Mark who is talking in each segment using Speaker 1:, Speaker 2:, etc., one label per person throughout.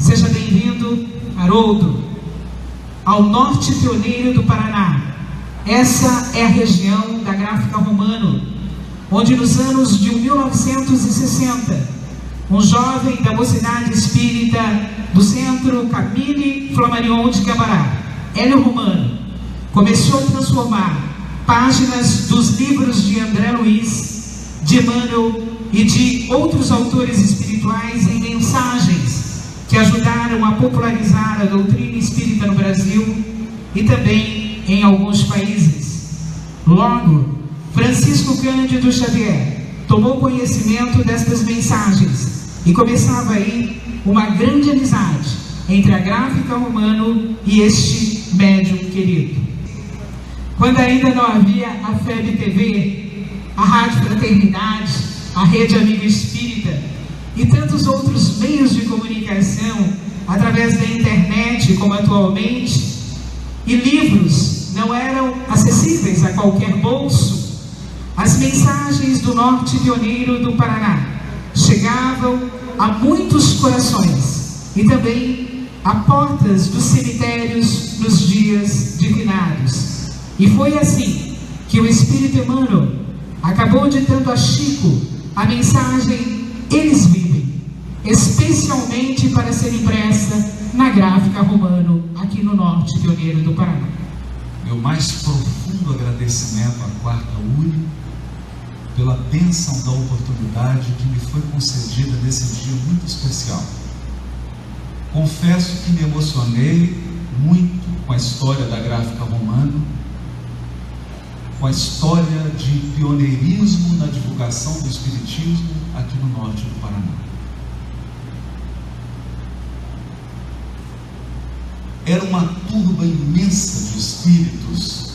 Speaker 1: Seja bem-vindo, Haroldo, ao norte pioneiro do Paraná. Essa é a região da Gráfica Romano, onde nos anos de 1960, um jovem da Mocidade Espírita do Centro Camille Flammarion de Camará, Hélio Romano, começou a transformar páginas dos livros de André Luiz, de Emmanuel e de outros autores espirituais em mensagens que ajudaram a popularizar a doutrina espírita no Brasil e também em alguns países. Logo, Francisco Cândido Xavier tomou conhecimento destas mensagens e começava aí uma grande amizade entre a Gráfica Romano e este médium querido. Quando ainda não havia a FEB TV, a Rádio Fraternidade, a Rede Amiga Espírita e tantos outros meios de comunicação através da internet, como atualmente, e livros não eram acessíveis a qualquer bolso, as mensagens do norte pioneiro do Paraná chegavam a muitos corações e também a portas dos cemitérios nos dias de finados. E foi assim que o Espírito Emmanuel acabou ditando a Chico a mensagem "Eles vivem", especialmente para ser impressa na Gráfica Romano, aqui no norte pioneiro do Paraná.
Speaker 2: Meu mais profundo agradecimento à Quarta URI pela bênção da oportunidade que me foi concedida nesse dia muito especial. Confesso que me emocionei muito com a história da Gráfica Romano, com a história de pioneirismo na divulgação do Espiritismo aqui no norte do Paraná. Era uma turba imensa de espíritos,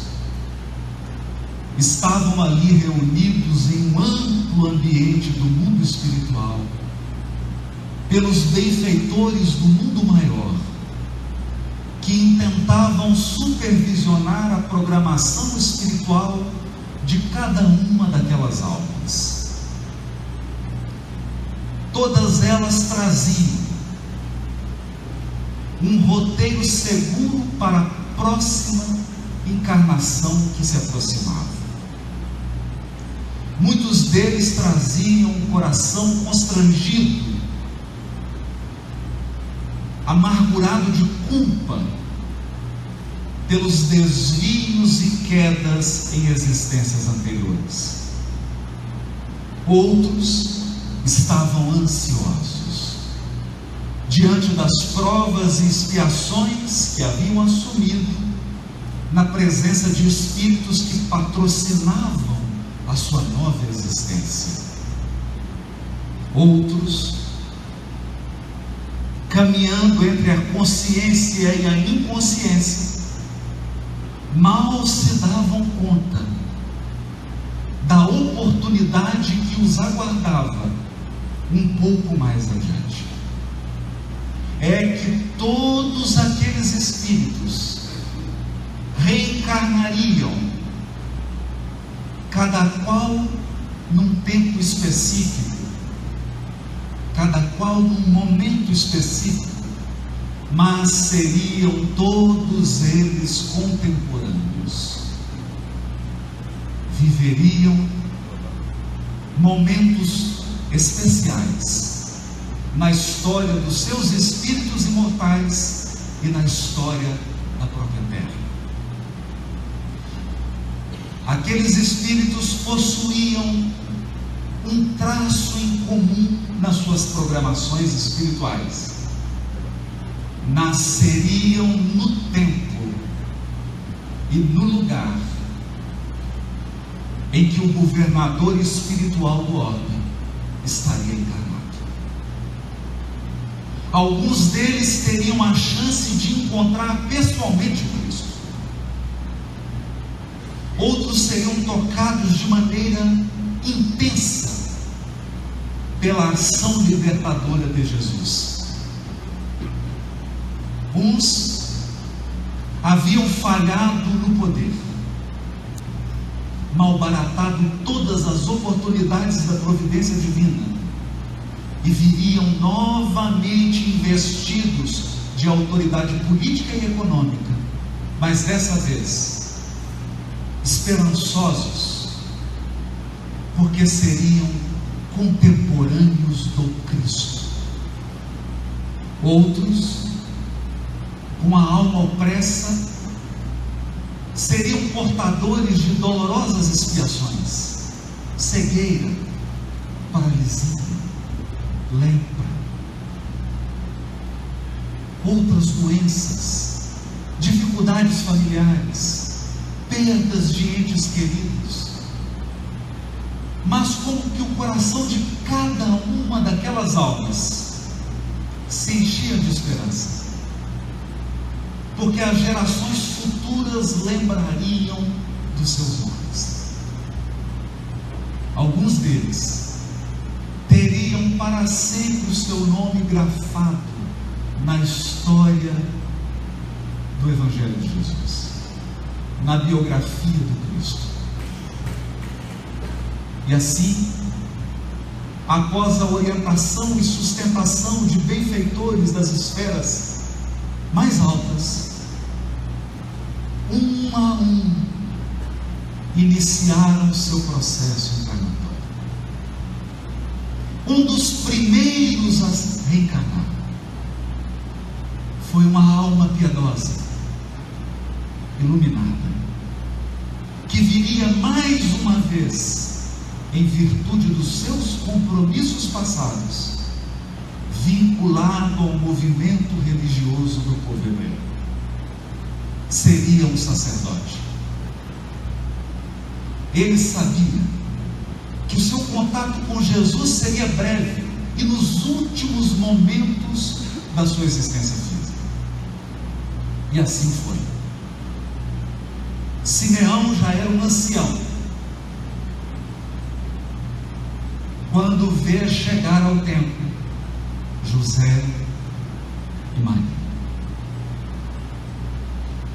Speaker 2: estavam ali reunidos em um amplo ambiente do mundo espiritual, pelos benfeitores do mundo maior, que intentavam supervisionar a programação espiritual de cada uma daquelas almas. Todas elas traziam um roteiro seguro para a próxima encarnação que se aproximava. Muitos deles traziam um coração constrangido, amargurado de culpa pelos desvios e quedas em existências anteriores. Outros estavam ansiosos diante das provas e expiações que haviam assumido na presença de espíritos que patrocinavam a sua nova existência. Outros, caminhando entre a consciência e a inconsciência, mal se davam conta da oportunidade que os aguardava um pouco mais adiante. É que todos aqueles espíritos reencarnariam, cada qual num tempo específico, cada qual num momento específico, mas seriam todos eles contemporâneos. Viveriam momentos especiais na história dos seus espíritos imortais e na história da própria Terra. Aqueles espíritos possuíam um traço em comum nas suas programações espirituais: nasceriam no tempo e no lugar em que o governador espiritual do orbe estaria encarnado. Alguns deles teriam a chance de encontrar pessoalmente Cristo. Outros seriam tocados de maneira intensa pela ação libertadora de Jesus. Uns haviam falhado no poder, malbaratado todas as oportunidades da providência divina, e viriam novamente investidos de autoridade política e econômica, mas dessa vez esperançosos, porque seriam contemporâneos do Cristo. Outros, com a alma opressa, seriam portadores de dolorosas expiações: cegueira, paralisia, lepra, outras doenças, dificuldades familiares, perdas de entes queridos. Mas como que o coração de cada uma daquelas almas se enchia de esperança, porque as gerações futuras lembrariam dos seus nomes. Alguns deles teriam para sempre o seu nome grafado na história do Evangelho de Jesus, na biografia do Cristo. E assim, após a orientação e sustentação de benfeitores das esferas mais altas, um a um iniciaram seu processo encarnatório. Um dos primeiros a reencarnar foi uma alma piedosa, iluminada, que viria mais uma vez, em virtude dos seus compromissos passados, vinculado ao movimento religioso do povo hebreu. Seria um sacerdote. Ele sabia que o seu contato com Jesus seria breve e nos últimos momentos da sua existência física. E assim foi. Simeão já era um ancião quando vê chegar ao templo José e Maria.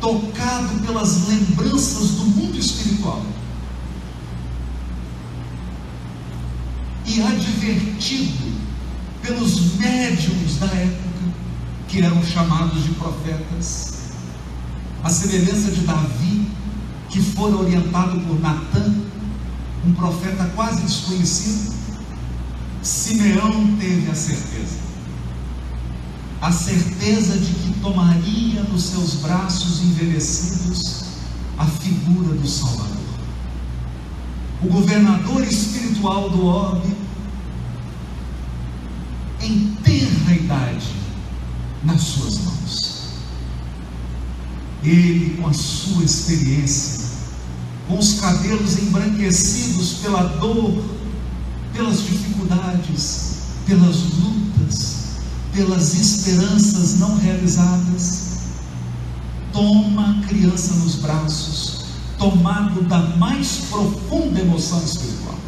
Speaker 2: Tocado pelas lembranças do mundo espiritual e advertido pelos médiuns da época, que eram chamados de profetas, a semelhança de Davi, que fora orientado por Natã, um profeta quase desconhecido. Simeão teve a certeza de que tomaria nos seus braços envelhecidos a figura do Salvador, o governador espiritual do orbe, em tenra idade, nas suas mãos. Ele, com a sua experiência, com os cabelos embranquecidos pela dor, pelas dificuldades, pelas lutas, pelas esperanças não realizadas, toma a criança nos braços, tomado da mais profunda emoção espiritual.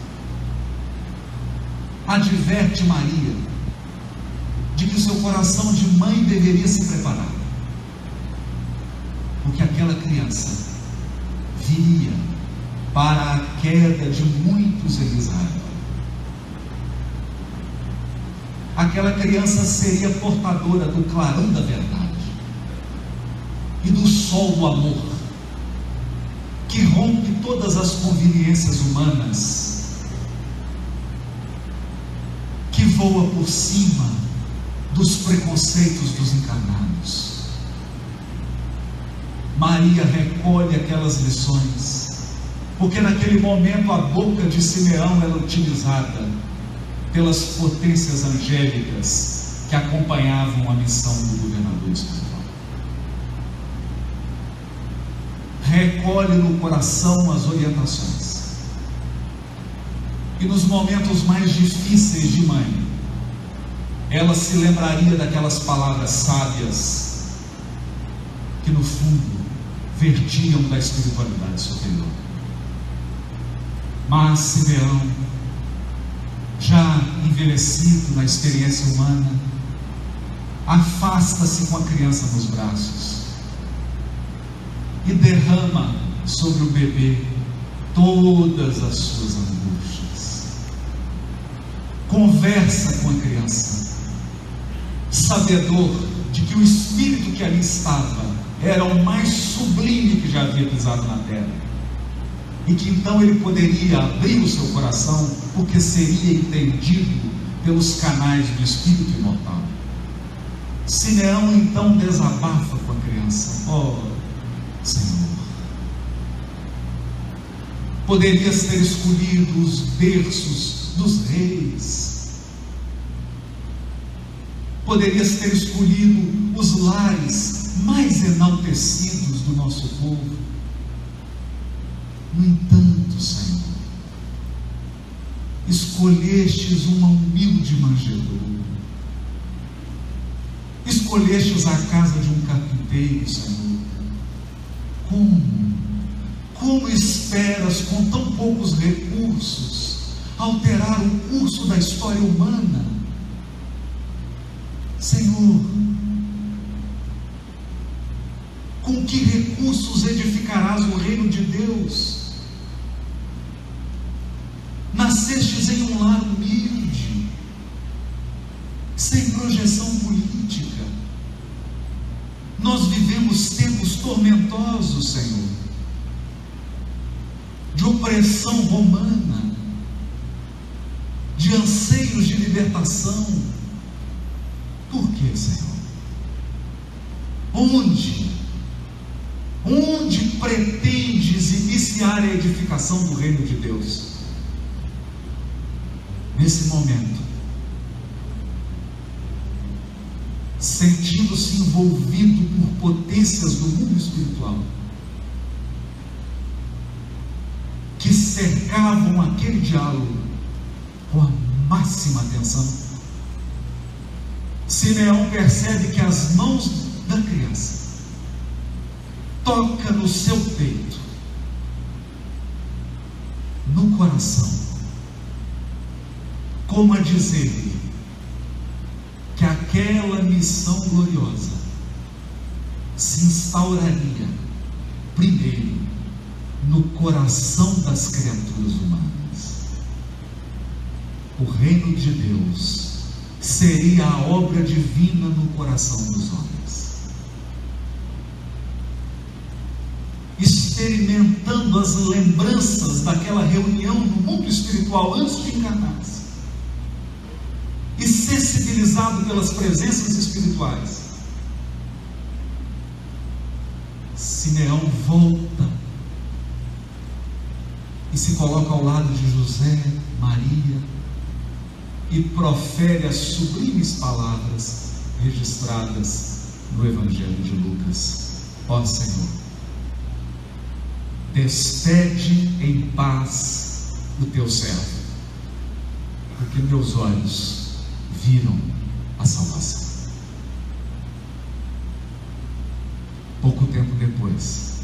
Speaker 2: Adverte Maria de que o seu coração de mãe deveria se preparar, porque aquela criança viria para a queda de muitos em Israel. Aquela criança seria portadora do clarão da verdade e do sol do amor, que rompe todas as conveniências humanas, que voa por cima dos preconceitos dos encarnados. Maria recolhe aquelas lições, porque naquele momento a boca de Simeão era utilizada pelas potências angélicas que acompanhavam a missão do governador espiritual. Recolhe no coração as orientações, e nos momentos mais difíceis de mãe, ela se lembraria daquelas palavras sábias que no fundo vertiam da espiritualidade superior. Mas Simeão, já envelhecido na experiência humana, afasta-se com a criança nos braços e derrama sobre o bebê todas as suas angústias. Conversa com a criança, sabedor de que o espírito que ali estava era o mais sublime que já havia pisado na terra, e que então ele poderia abrir o seu coração, porque seria entendido pelos canais do espírito imortal. Simeão então desabafa com a criança: ó Senhor, poderias ter escolhido os berços dos reis, poderias ter escolhido os lares mais enaltecidos do nosso povo. No entanto, Senhor, escolhestes uma humilde manjedoura, escolhestes a casa de um carpinteiro, Senhor. Como esperas, com tão poucos recursos, alterar o curso da história humana? Senhor, com que recursos edificarás o reino de Deus? Nascestes em um lar humilde, sem projeção política. Nós vivemos tempos tormentosos, Senhor, de opressão romana, de anseios de libertação. Por que, Senhor? Onde pretendes iniciar a edificação do reino de Deus? Nesse momento, sentindo-se envolvido por potências do mundo espiritual, que cercavam aquele diálogo com a máxima atenção, Simeão percebe que as mãos da criança tocam no seu peito, no coração, como a dizer-lhe que aquela missão gloriosa se instauraria primeiro no coração das criaturas humanas. O reino de Deus seria a obra divina no coração dos homens. Experimentando as lembranças daquela reunião no mundo espiritual antes de encarnar-se, e sensibilizado pelas presenças espirituais, Simeão volta e se coloca ao lado de José, Maria, e profere as sublimes palavras registradas no Evangelho de Lucas: ó Senhor, despede em paz o teu servo, porque meus olhos viram a salvação. Pouco tempo depois,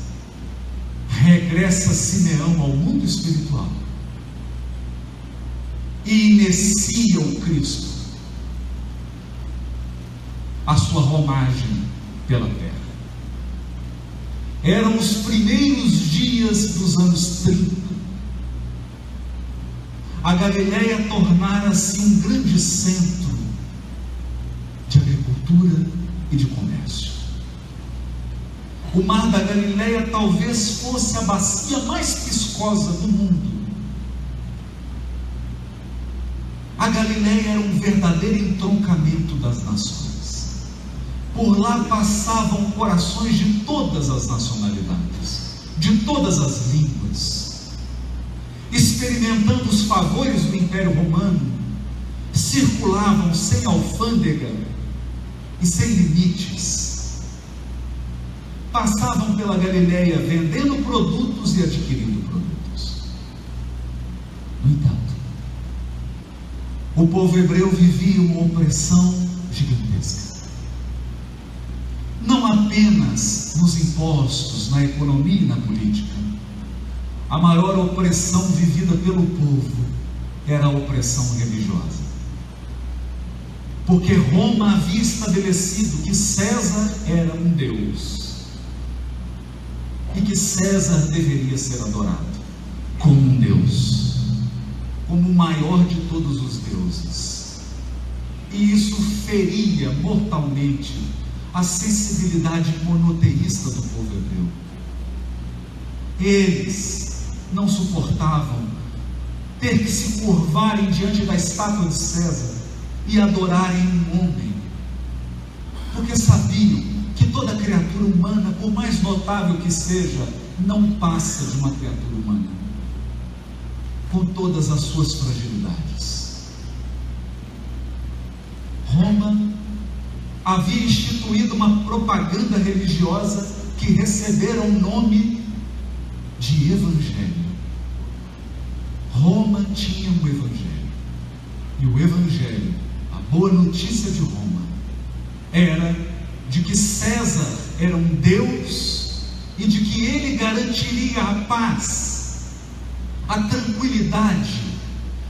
Speaker 2: regressa Simeão ao mundo espiritual e inicia o Cristo a sua romagem pela terra. Eram os primeiros dias dos anos 30. A Galileia tornara-se um grande centro de agricultura e de comércio. O mar da Galileia talvez fosse a bacia mais viscosa do mundo. A Galileia era um verdadeiro entroncamento das nações. Por lá passavam corações de todas as nacionalidades, de todas as línguas, experimentando os favores do Império Romano, circulavam sem alfândega e sem limites, passavam pela Galileia vendendo produtos e adquirindo produtos. No entanto, o povo hebreu vivia uma opressão gigantesca, não apenas nos impostos, na economia e na política. A maior opressão vivida pelo povo era a opressão religiosa, porque Roma havia estabelecido que César era um Deus e que César deveria ser adorado como um Deus, como o maior de todos os deuses. E isso feria mortalmente a sensibilidade monoteísta do povo hebreu. Eles não suportavam ter que se curvarem diante da estátua de César e adorarem um homem, porque sabiam que toda criatura humana, por mais notável que seja, não passa de uma criatura humana, com todas as suas fragilidades. Roma havia instituído uma propaganda religiosa que recebera o nome de Evangelho. Roma tinha um Evangelho, e o Evangelho, a boa notícia de Roma, era de que César era um Deus e de que ele garantiria a paz, a tranquilidade,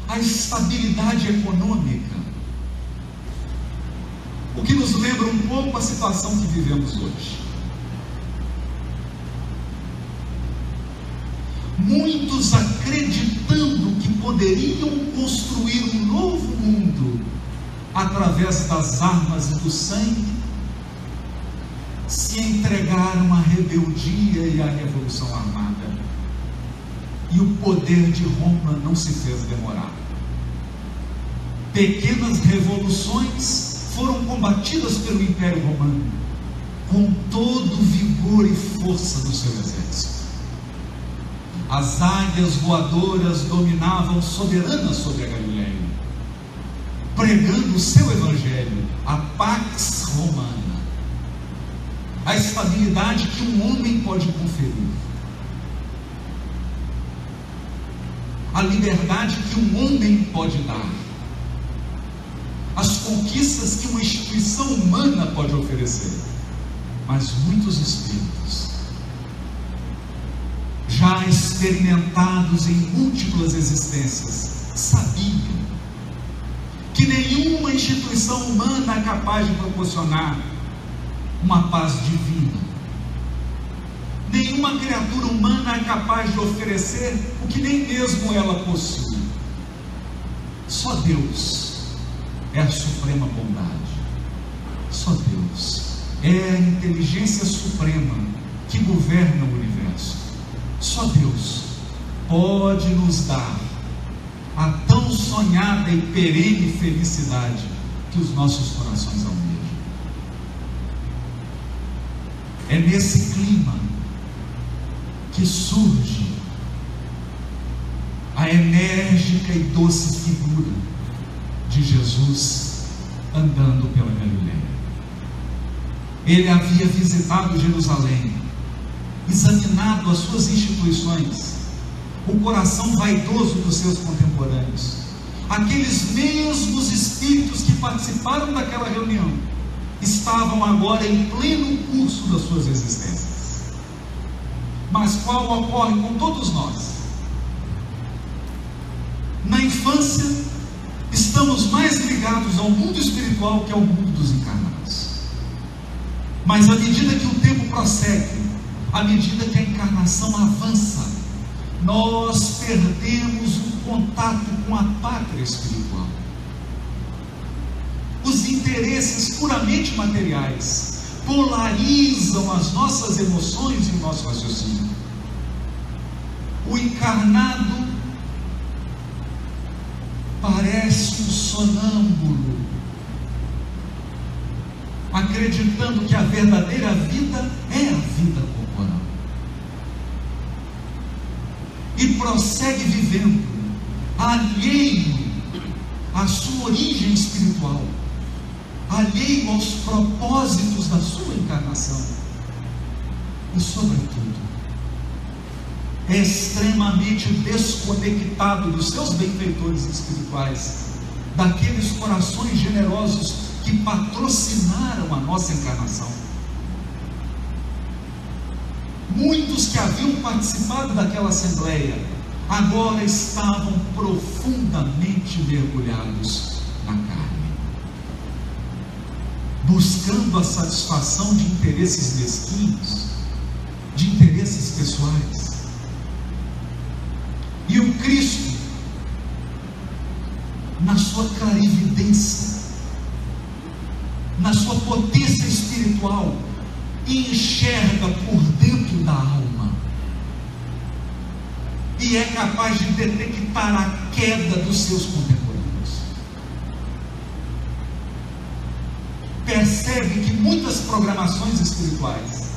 Speaker 2: a estabilidade econômica. O que nos lembra um pouco a situação que vivemos hoje. Muitos acreditando que poderiam construir um novo mundo através das armas e do sangue, se entregaram à rebeldia e à revolução armada. E o poder de Roma não se fez demorar. Pequenas revoluções foram combatidas pelo Império Romano com todo o vigor e força do seu exército. As águias voadoras dominavam soberanas sobre a Galileia, pregando o seu evangelho, a Pax Romana, a estabilidade que um homem pode conferir, a liberdade que um homem pode dar, as conquistas que uma instituição humana pode oferecer. Mas muitos espíritos, já experimentados em múltiplas existências, sabiam que nenhuma instituição humana é capaz de proporcionar uma paz divina. Nenhuma criatura humana é capaz de oferecer o que nem mesmo ela possui. Só Deus é a suprema bondade. Só Deus é a inteligência suprema que governa o universo. Só Deus pode nos dar a tão sonhada e perene felicidade que os nossos corações almejam. É nesse clima que surge a enérgica e doce figura de Jesus andando pela Galileia. Ele havia visitado Jerusalém, examinado as suas instituições, o coração vaidoso dos seus contemporâneos, aqueles mesmos espíritos que participaram daquela reunião, estavam agora em pleno curso das suas existências. Mas qual ocorre com todos nós? Na infância, estamos mais ligados ao mundo espiritual que ao mundo dos encarnados. Mas à medida que o tempo prossegue, à medida que a encarnação avança, nós perdemos o contato com a pátria espiritual. Os interesses puramente materiais polarizam as nossas emoções e o nosso raciocínio. O encarnado parece um sonâmbulo, acreditando que a verdadeira vida é a vida corporal, e prossegue vivendo alheio à sua origem espiritual, alheio aos propósitos da sua encarnação, e sobretudo é extremamente desconectado dos seus benfeitores espirituais, daqueles corações generosos que patrocinaram a nossa encarnação. Muitos que haviam participado daquela assembleia agora estavam profundamente mergulhados na carne, buscando a satisfação de interesses mesquinhos, de interesses pessoais. E o Cristo, na sua clarividência, na sua potência espiritual e enxerga por dentro da alma, e é capaz de detectar a queda dos seus contemporâneos. Percebe que muitas programações espirituais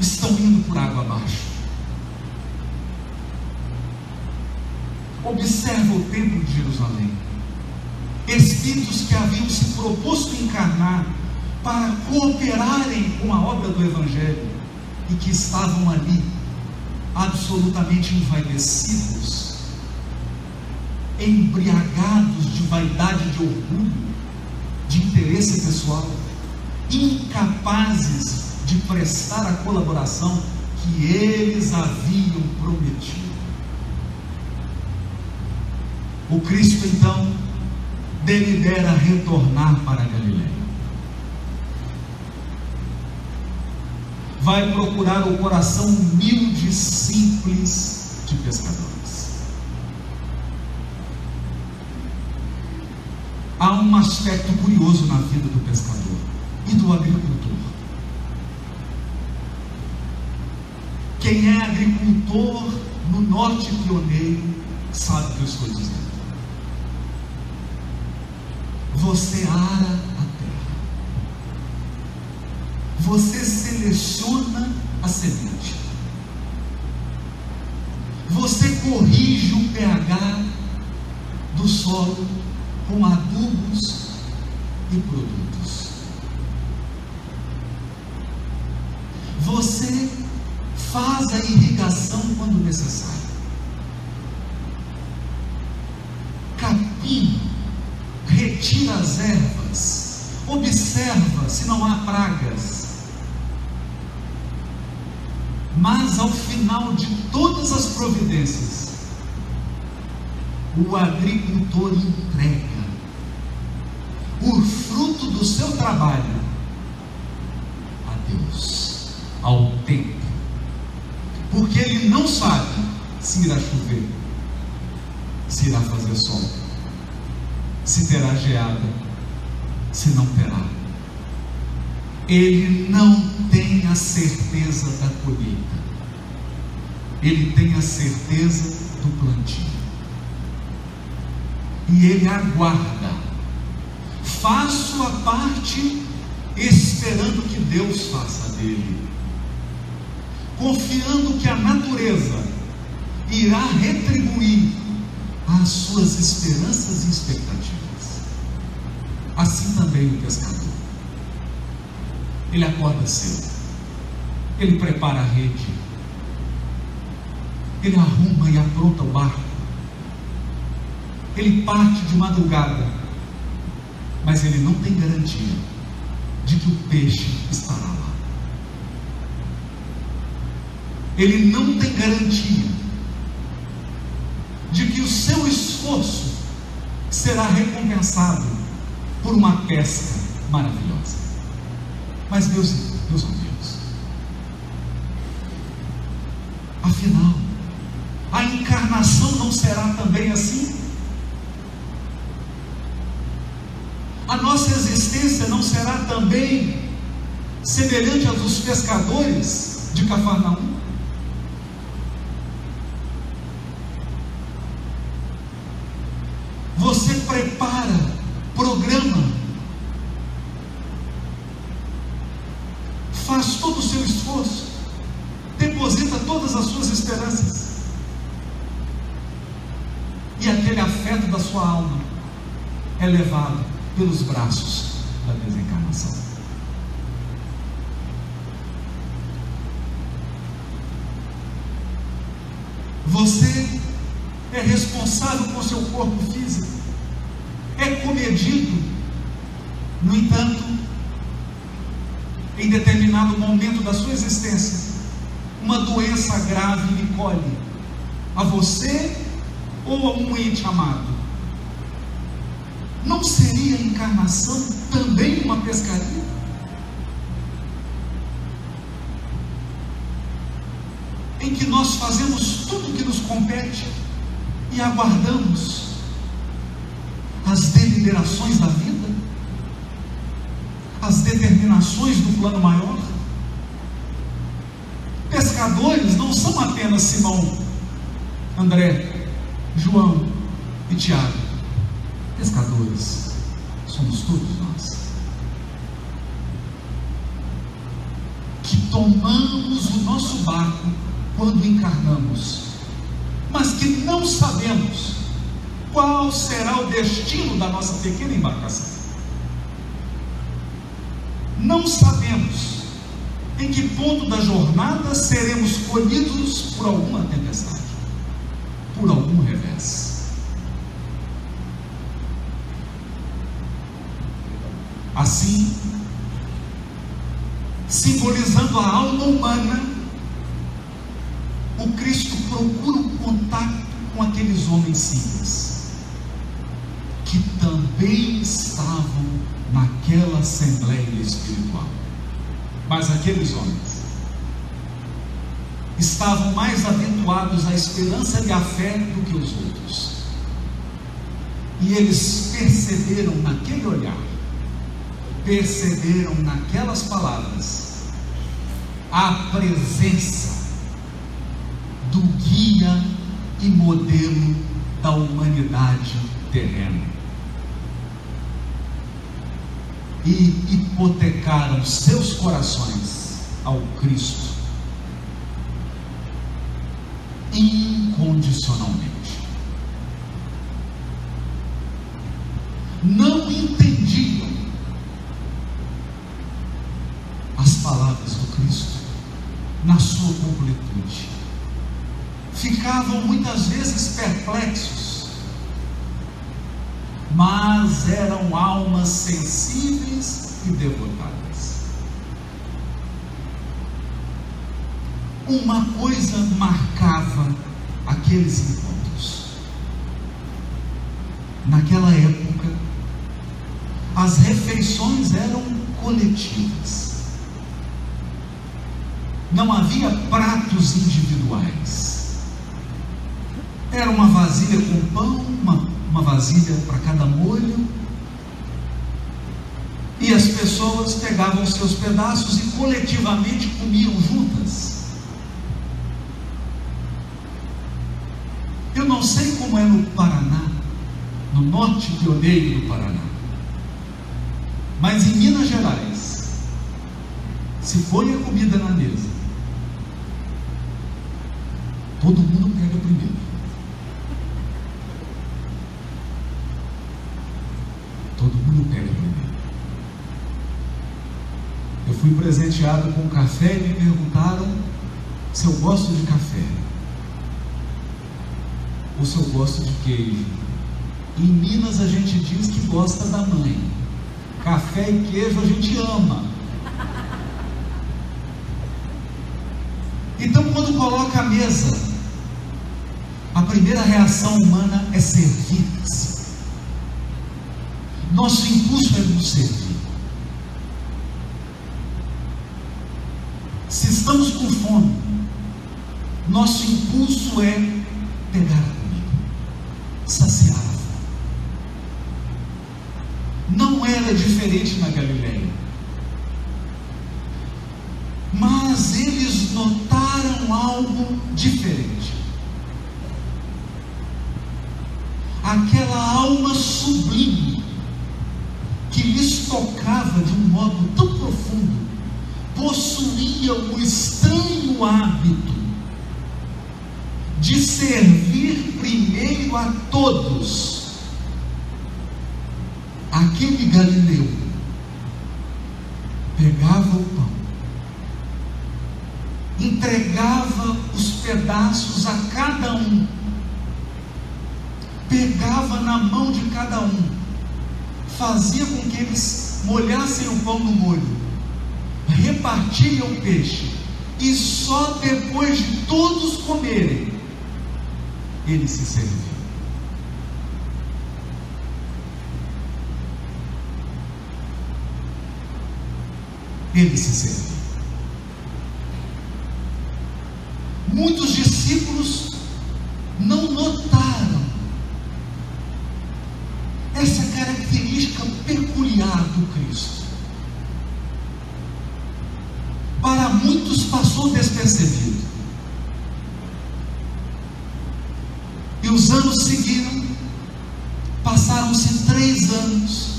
Speaker 2: estão indo por água abaixo. Observa o templo de Jerusalém. Espíritos que haviam se proposto encarnar para cooperarem com a obra do Evangelho e que estavam ali absolutamente envaidecidos, embriagados de vaidade, de orgulho, de interesse pessoal, incapazes de prestar a colaboração que eles haviam prometido. O Cristo então delibera retornar para a Galileia. Vai procurar o coração humilde e simples de pescadores. Há um aspecto curioso na vida do pescador e do agricultor. Quem é agricultor no norte pioneiro sabe o que eu estou dizendo. Você ara a terra, você seleciona a semente, você corrige o pH do solo com adubos e produtos, você faz a irrigação quando necessário, capina, retira as ervas, observa se não há pragas. Mas ao final de todas as providências, o agricultor entrega o fruto do seu trabalho a Deus, ao tempo, porque ele não sabe se irá chover, se irá fazer sol, se terá geada, se não terá. Ele não tem a certeza da colheita, ele tem a certeza do plantio, e ele aguarda, faz sua parte, esperando que Deus faça dele, confiando que a natureza irá retribuir as suas esperanças e expectativas. Assim também o pescador. Ele acorda cedo, ele prepara a rede, ele arruma e apronta o barco, ele parte de madrugada, mas ele não tem garantia de que o peixe estará lá. Ele não tem garantia de que o seu esforço será recompensado por uma pesca maravilhosa. Mas meus amigos, afinal, a encarnação não será também assim? A nossa existência não será também semelhante aos dos pescadores de Cafarnaum? Você prepara, programa, faz todo o seu esforço, deposita todas as suas esperanças, e aquele afeto da sua alma é levado pelos braços da desencarnação. Você é responsável por seu corpo físico, é comedido. No entanto, em determinado momento da sua existência, uma doença grave lhe colhe, a você ou a um ente amado. Não seria a encarnação também uma pescaria? Em que nós fazemos tudo o que nos compete e aguardamos as deliberações da vida? as determinações do plano maior. Pescadores não são apenas Simão, André, João e Tiago. Pescadores somos todos nós, que tomamos o nosso barco quando encarnamos, mas que não sabemos qual será o destino da nossa pequena embarcação. Não sabemos em que ponto da jornada seremos colhidos por alguma tempestade, por algum revés. Assim, simbolizando a alma humana, o Cristo procura um contato com aqueles homens simples, que também estavam naquela assembleia espiritual. Mas aqueles homens estavam mais habituados à esperança e à fé do que os outros. E eles perceberam naquele olhar, perceberam naquelas palavras, a presença do guia e modelo da humanidade terrena. E hipotecaram seus corações ao Cristo incondicionalmente. Não entendiam as palavras do Cristo na sua completude. Ficavam muitas vezes perplexos, mas eram almas sensíveis e devotadas. Uma coisa marcava aqueles encontros. Naquela época, as refeições eram coletivas. Não havia pratos individuais. Era uma vasilha com pão, uma vasilha para cada molho, e as pessoas pegavam seus pedaços e coletivamente comiam juntas. Eu não sei como é no Paraná, no norte pioneiro do Paraná, mas em Minas Gerais, se põe a comida na mesa, todo mundo pega primeiro. Todo mundo pega primeiro. Eu fui presenteado com café e me perguntaram se eu gosto de café ou se eu gosto de queijo. Em Minas a gente diz que gosta da mãe. Café e queijo a gente ama. Então, quando coloca a mesa, a primeira reação humana é servir-se. Nosso impulso é nos servir. Se estamos com fome, nosso impulso é pegar a comida, saciar a fome. Não era diferente na Galileia, mas eles notaram algo diferente. Aquela alma sublime que lhes tocava de um modo tão profundo, possuía o estranho hábito de servir primeiro a todos. Aquele galileu pegava o pão, entregava os pedaços a cada um, pegava na mão de cada um, fazia com que eles molhassem o pão no molho, repartiam o peixe, e só depois de todos comerem, ele se serviu. Ele se serviu. Muitos discípulos não notaram essa característica peculiar do Cristo. passou despercebido. E os anos seguiram, passaram-se 3 anos,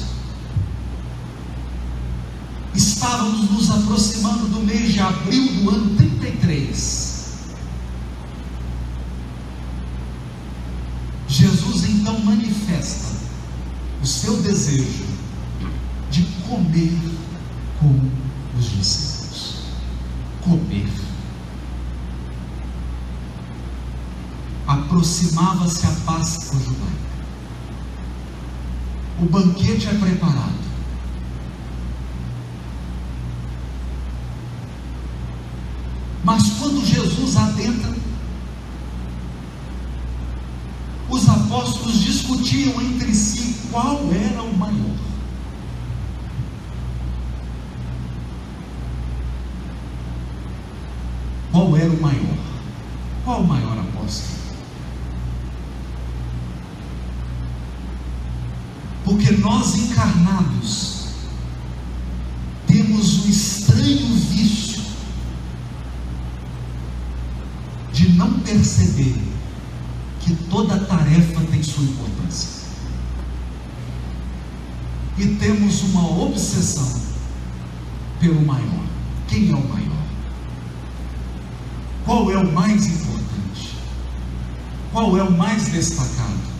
Speaker 2: estávamos nos aproximando do mês de abril do ano 33. Jesus então manifesta o seu desejo de comer com os discípulos. Comer. Aproximava-se a Páscoa judaica. O banquete é preparado. Mas quando Jesus adentra, os apóstolos discutiam entre si qual era o maior. Qual era o maior? Qual o maior apóstolo? Porque nós encarnados temos o estranho vício de não perceber que toda tarefa tem sua importância. E temos uma obsessão pelo maior. Quem é o maior? Qual é o mais importante? Qual é o mais destacado?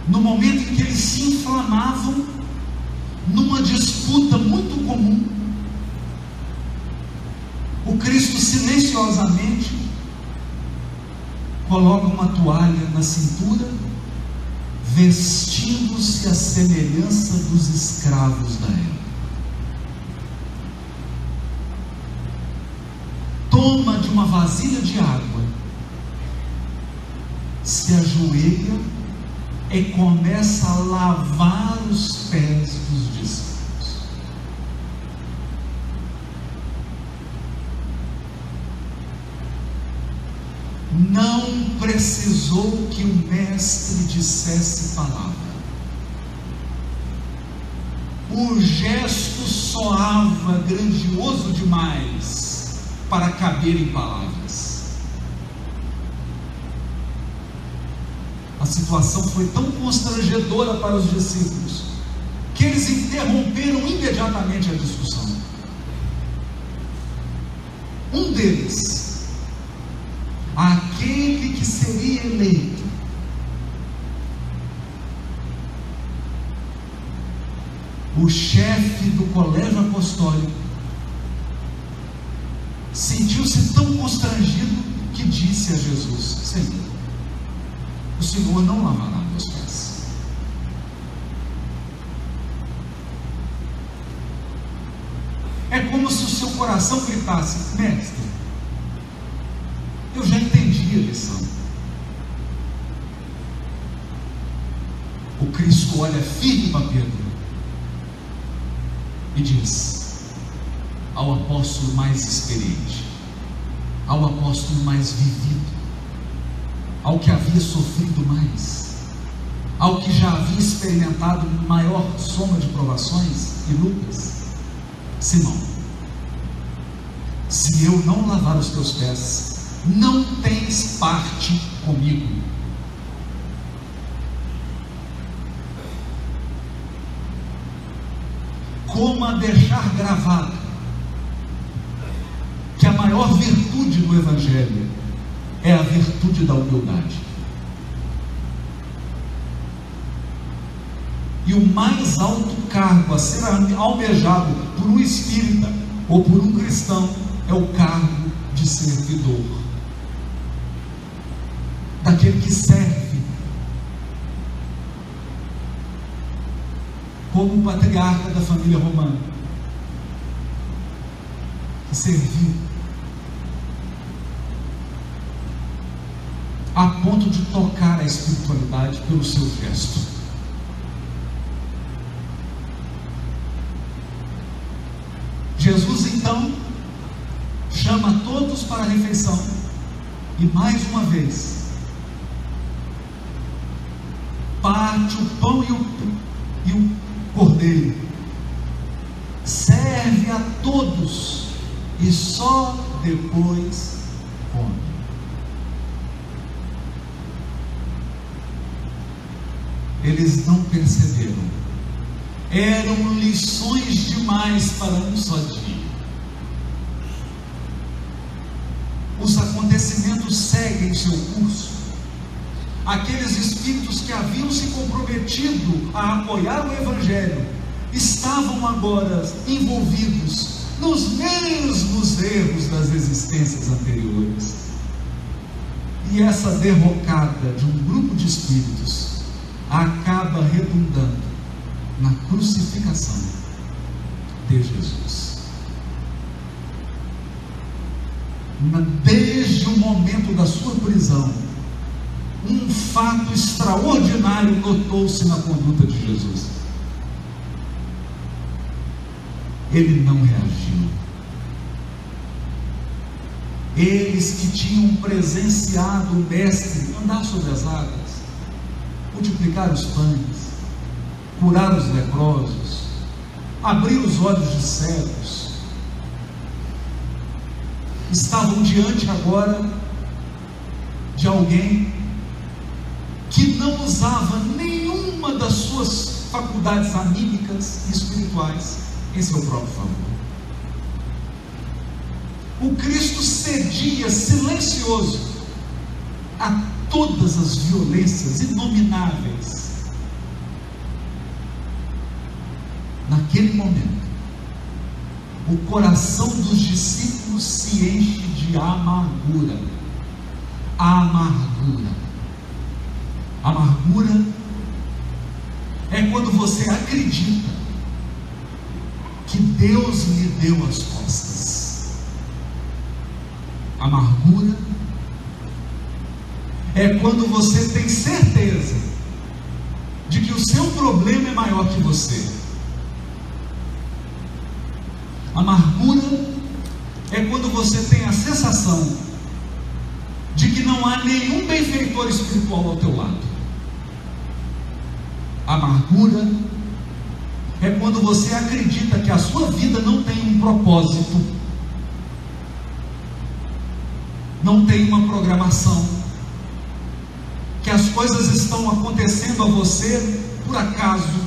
Speaker 2: No momento em que eles se inflamavam numa disputa muito comum, o Cristo silenciosamente coloca uma toalha na cintura, vestindo-se à semelhança dos escravos da época. Toma de uma vasilha de água, se ajoelha e começa a lavar os pés dos discípulos. Não precisou que o mestre dissesse palavra. O gesto soava grandioso demais para caber em palavras. A situação foi tão constrangedora para os discípulos que eles interromperam imediatamente a discussão. Um deles, aquele que seria eleito, o chefe do colégio apostólico, sentiu-se tão constrangido que disse a Jesus: Senhor, o Senhor não lavará meus pés. É como se o seu coração gritasse: Mestre, eu já entendi a lição. O Cristo olha firme para Pedro e diz ao apóstolo mais experiente, ao apóstolo mais vivido, ao que havia sofrido mais, ao que já havia experimentado maior soma de provações e lutas: Simão, se eu não lavar os teus pés, não tens parte comigo. Como a deixar gravado que a maior virtude do Evangelho é a virtude da humildade. E o mais alto cargo a ser almejado por um espírita ou por um cristão é o cargo de servidor, daquele que serve, como o patriarca da família romana, que serviu a ponto de tocar a espiritualidade pelo seu gesto. Jesus então chama todos para a refeição e mais uma vez parte o pão e o cordeiro, serve a todos e só depois come. Eles não perceberam. Eram lições demais para um só dia. Os acontecimentos seguem seu curso. Aqueles espíritos que haviam se comprometido a apoiar o Evangelho estavam agora envolvidos nos mesmos erros das existências anteriores. E essa derrocada de um grupo de espíritos acaba redundando na crucificação de Jesus. Desde o momento da sua prisão, um fato extraordinário notou-se na conduta de Jesus. Ele não reagiu. Eles que tinham presenciado o Mestre andar sobre as águas, multiplicar os pães, curar os leprosos, abrir os olhos de cegos, estavam diante agora de alguém que não usava nenhuma das suas faculdades anímicas e espirituais em seu próprio favor. O Cristo cedia silencioso a todas as violências inomináveis. Naquele momento, o coração dos discípulos se enche de amargura. Amargura. Amargura é quando você acredita que Deus lhe deu as costas. Amargura é quando você tem certeza de que o seu problema é maior que você. Amargura é quando você tem a sensação de que não há nenhum benfeitor espiritual ao teu lado. Amargura é quando você acredita que a sua vida não tem um propósito, não tem uma programação, que as coisas estão acontecendo a você por acaso,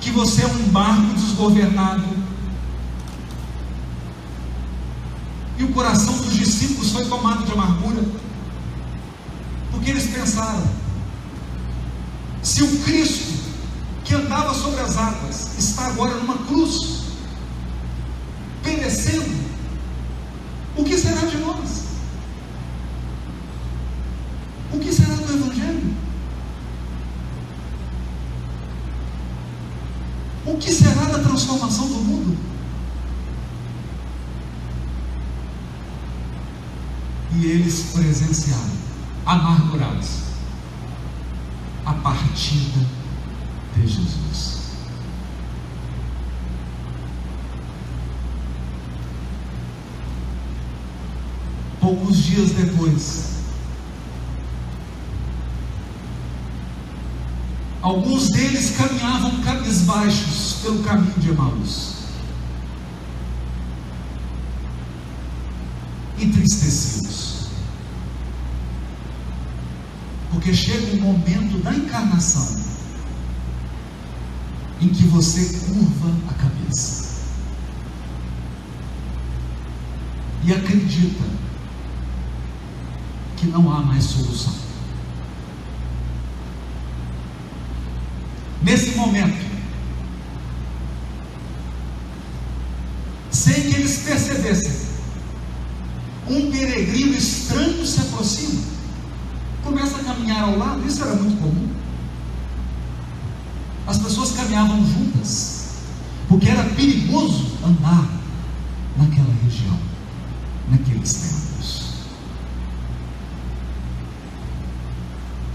Speaker 2: que você é um barco desgovernado. E o coração dos discípulos foi tomado de amargura, porque eles pensaram: se o Cristo que andava sobre as águas está agora numa cruz, perecendo, o que será de nós? O que será do Evangelho? O que será da transformação do mundo? E eles presenciaram, amargurados, a partida de Jesus. Poucos dias depois, alguns deles caminhavam cabisbaixos pelo caminho de Emaús, entristecidos, porque chega um momento da encarnação em que você curva a cabeça e acredita que não há mais solução. Nesse momento, sem que eles percebessem, um peregrino estranho se aproxima, começa a caminhar ao lado. Isso era muito comum. As pessoas caminhavam juntas, porque era perigoso andar naquela região, naqueles tempos.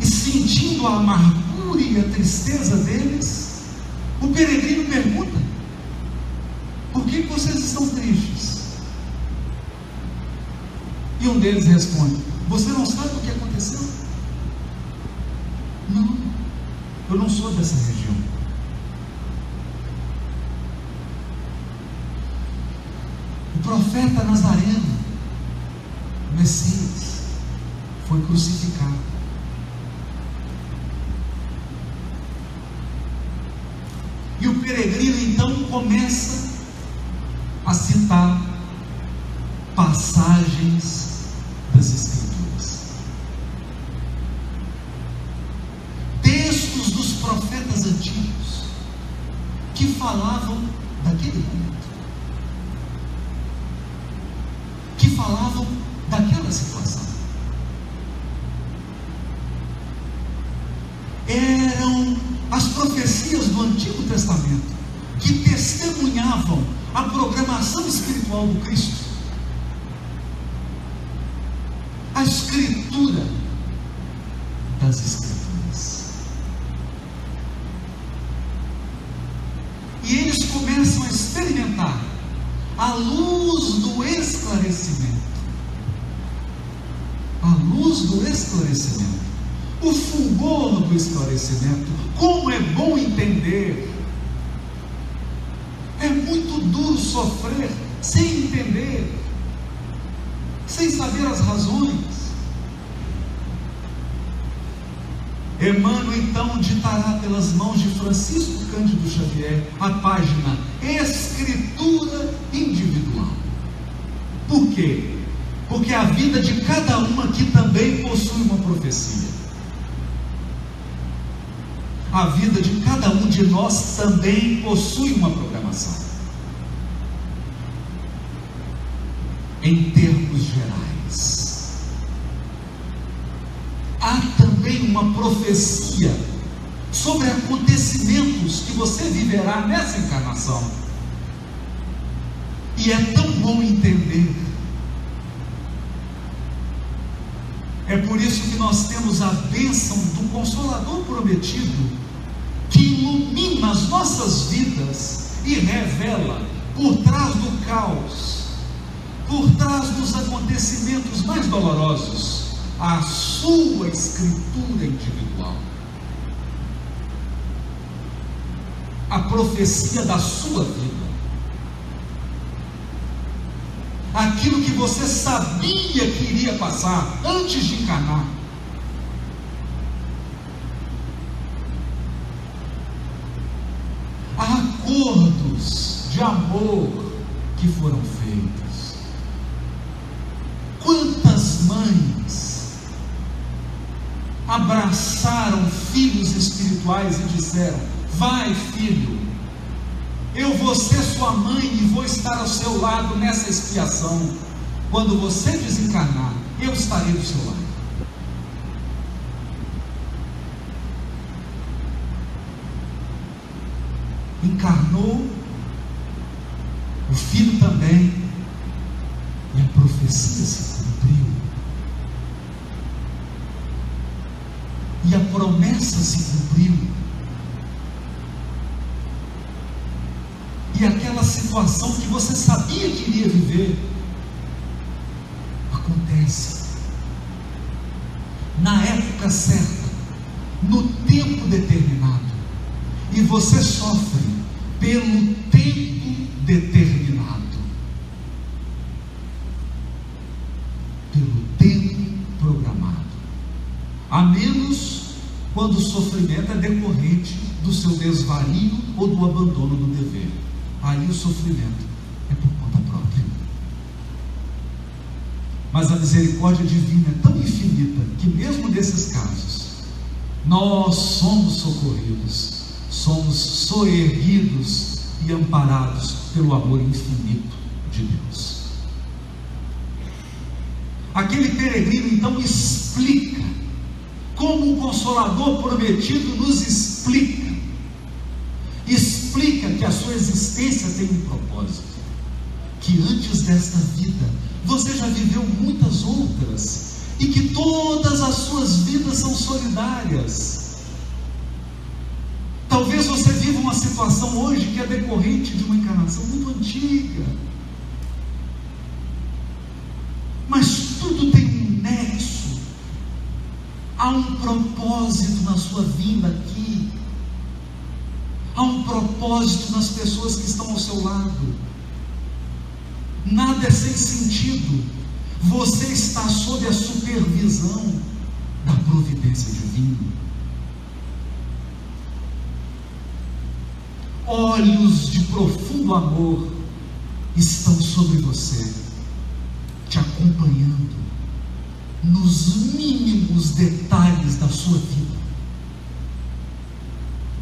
Speaker 2: E sentindo a amargura e a tristeza deles, o peregrino pergunta: por que vocês estão tristes? E um deles responde: você não sabe o que aconteceu? Não, eu não sou dessa região. profeta nazareno, o Messias, foi crucificado. E o peregrino então começa a citar passagens das Escrituras, textos dos profetas antigos que falavam daquele momento, que falavam daquela situação. Eram as profecias do Antigo Testamento que testemunhavam a programação espiritual do Cristo, a escritura das Escrituras. E eles começam a experimentar a luz do esclarecimento, o fulgor do esclarecimento. Como é bom entender! É muito duro sofrer sem entender, sem saber as razões. Emmanuel então ditará pelas mãos de Francisco Cândido Xavier a página Escritura Individual. Por quê? Porque a vida de cada um aqui também possui uma profecia. A vida de cada um de nós também possui uma programação. Em termos gerais, há também uma profecia sobre acontecimentos que você viverá nessa encarnação. E é tão bom entender. É por isso que nós temos a bênção do Consolador prometido, que ilumina as nossas vidas e revela por trás do caos, por trás dos acontecimentos mais dolorosos, a sua escritura individual, a profecia da sua vida, aquilo que você sabia que iria passar antes de encarnar. Há acordos de amor que foram feitos. Quantas mães abraçaram filhos espirituais e disseram: vai, filho, eu vou ser sua mãe e vou estar ao seu lado nessa expiação. Quando você desencarnar, eu estarei do seu lado. Encarnou o filho também, e a profecia se cumpriu, e a promessa se cumpriu, e aquela situação que você sabia que iria viver acontece na época certa, no tempo determinado, e você sofre pelo tempo determinado, pelo tempo programado, a menos quando o sofrimento é decorrente do seu desvario ou do abandono do dever. Aí o sofrimento é por conta própria. Mas a misericórdia divina é tão infinita que mesmo nesses casos nós somos socorridos, somos soerguidos e amparados pelo amor infinito de Deus. Aquele peregrino então explica, como o Consolador prometido nos explica que a sua existência tem um propósito, que antes desta vida você já viveu muitas outras, e que todas as suas vidas são solidárias. Talvez você viva uma situação hoje que é decorrente de uma encarnação muito antiga, mas tudo tem um nexo, há um propósito na sua vinda aqui, há um propósito nas pessoas que estão ao seu lado. Nada é sem sentido. Você está sob a supervisão da providência divina. Olhos de profundo amor estão sobre você, te acompanhando nos mínimos detalhes da sua vida.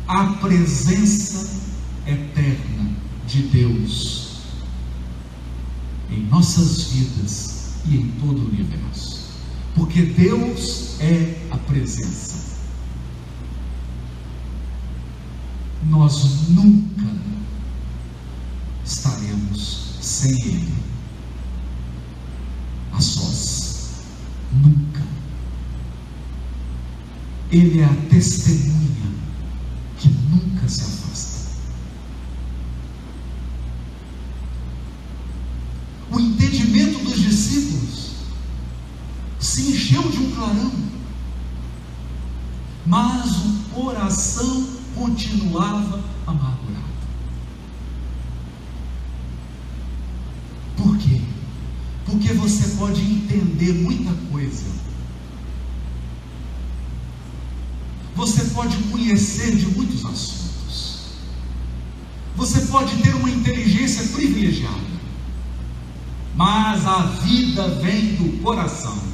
Speaker 2: A presença eterna de Deus em nossas vidas e em todo o universo, porque Deus é a presença. Nós nunca estaremos sem Ele, a sós, nunca. Ele é a testemunha que nunca se afasta. O entendimento dos discípulos se encheu de um clarão, mas o coração continuava amargurado. Por quê? Porque você pode entender muita coisa, você pode conhecer de muitos assuntos, você pode ter uma inteligência privilegiada, mas a vida vem do coração.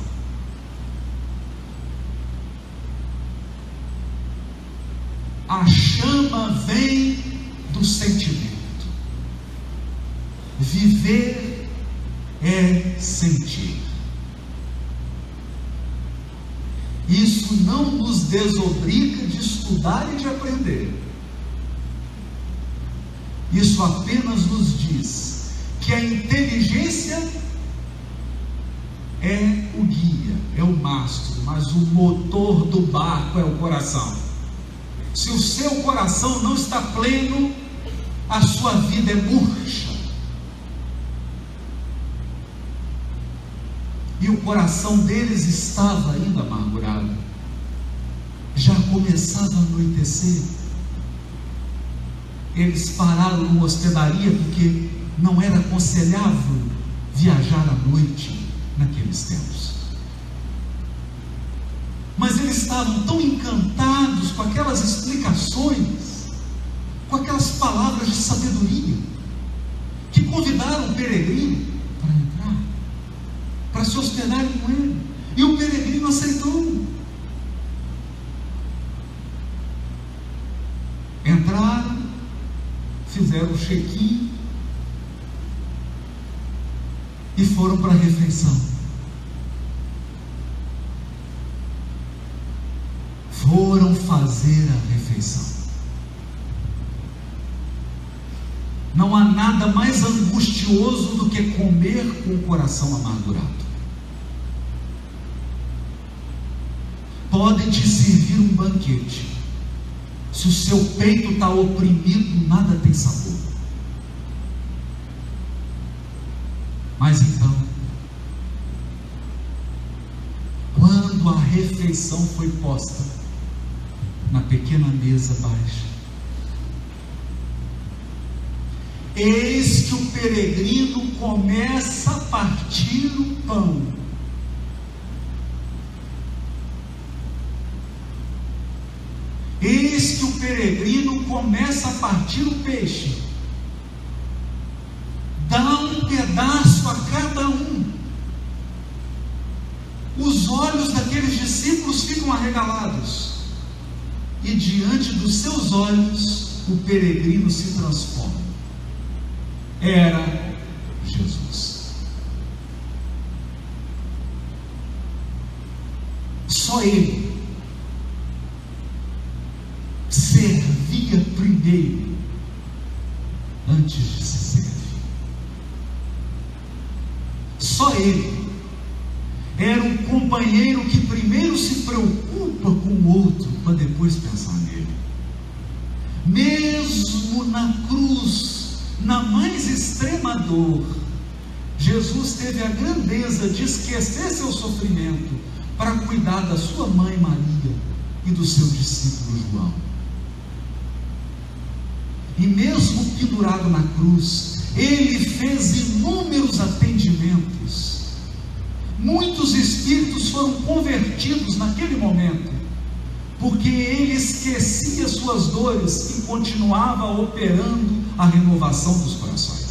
Speaker 2: A chama vem do sentimento. Viver é sentir. Isso não nos desobriga de estudar e de aprender. Isso apenas nos diz que a inteligência é o guia, é o mastro, mas o motor do barco é o coração. Se o seu coração não está pleno, a sua vida é murcha. E o coração deles estava ainda amargurado. Já começava a anoitecer. Eles pararam numa hospedaria porque não era aconselhável viajar à noite naqueles tempos. Mas eles estavam tão encantados com aquelas explicações, com aquelas palavras de sabedoria, que convidaram o peregrino para entrar, para se hospedarem com ele. E o peregrino aceitou. Entraram, fizeram o check-in e foram para a refeição. Foram fazer a refeição. Não há nada mais angustioso do que comer com o coração amargurado. Podem te servir um banquete, se o seu peito está oprimido, nada tem sabor. Mas então, quando a refeição foi posta na pequena mesa baixa, eis que o peregrino começa a partir o pão. Eis que o peregrino começa a partir o peixe. Dá um pedaço a cada um. Os olhos daqueles discípulos ficam arregalados. E diante dos seus olhos, o peregrino se transforma. Era Jesus. Só Ele servia primeiro, antes de se servir. Só Ele era um companheiro que primeiro se preocupa com o outro, para depois pensar nele. Mesmo na cruz, na mais extrema dor, Jesus teve a grandeza de esquecer seu sofrimento para cuidar da sua mãe Maria e do seu discípulo João. E mesmo pendurado na cruz, ele fez inúmeros atendimentos. Muitos espíritos foram convertidos naquele momento, porque ele esquecia suas dores e continuava operando a renovação dos corações.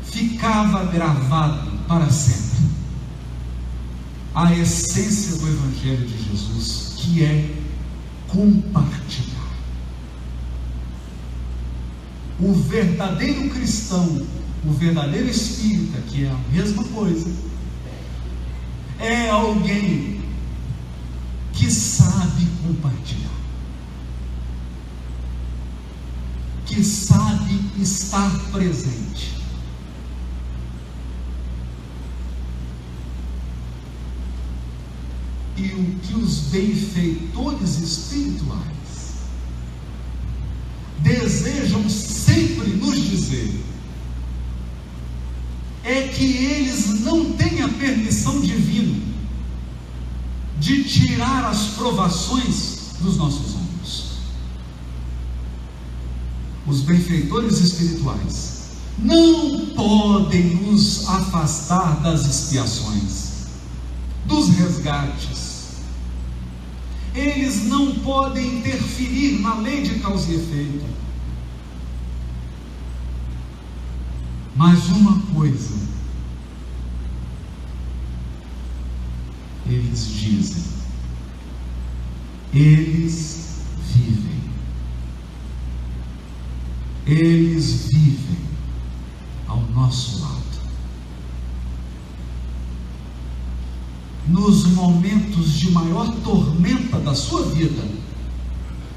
Speaker 2: Ficava gravado para sempre a essência do Evangelho de Jesus, que é compartilhar. O verdadeiro cristão, o verdadeiro espírita, que é a mesma coisa, é alguém que sabe compartilhar, que sabe estar presente. E o que os benfeitores espirituais desejam sempre nos dizer é que eles não têm a permissão divina de tirar as provações dos nossos ombros. Os benfeitores espirituais não podem nos afastar das expiações, dos resgates. Eles não podem interferir na lei de causa e efeito. Mas uma coisa eles dizem: eles vivem ao nosso lado. Nos momentos de maior tormenta da sua vida,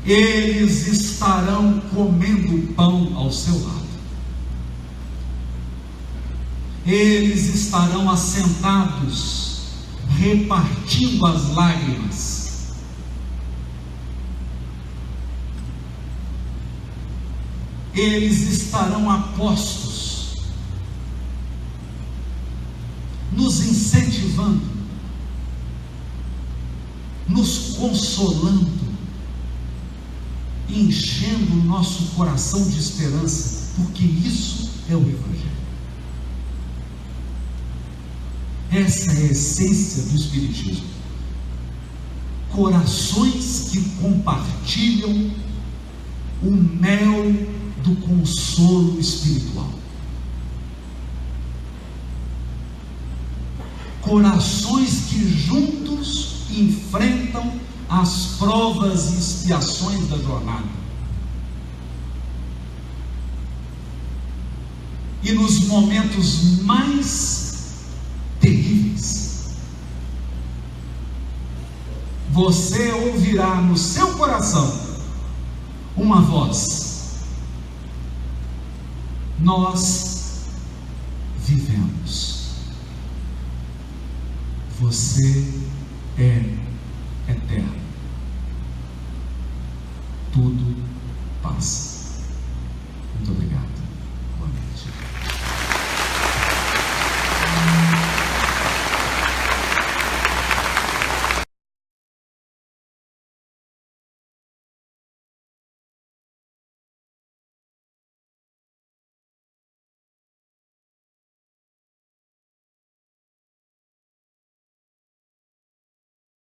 Speaker 2: eles estarão comendo pão ao seu lado. Eles estarão assentados, repartindo as lágrimas. Eles estarão apostos, nos incentivando, nos consolando, enchendo o nosso coração de esperança, porque isso é o Evangelho. Essa é a essência do Espiritismo. Corações que compartilham o mel do consolo espiritual. Corações que juntos enfrentam as provas e expiações da jornada. E nos momentos mais terríveis, você ouvirá no seu coração uma voz: nós vivemos, você é eterno.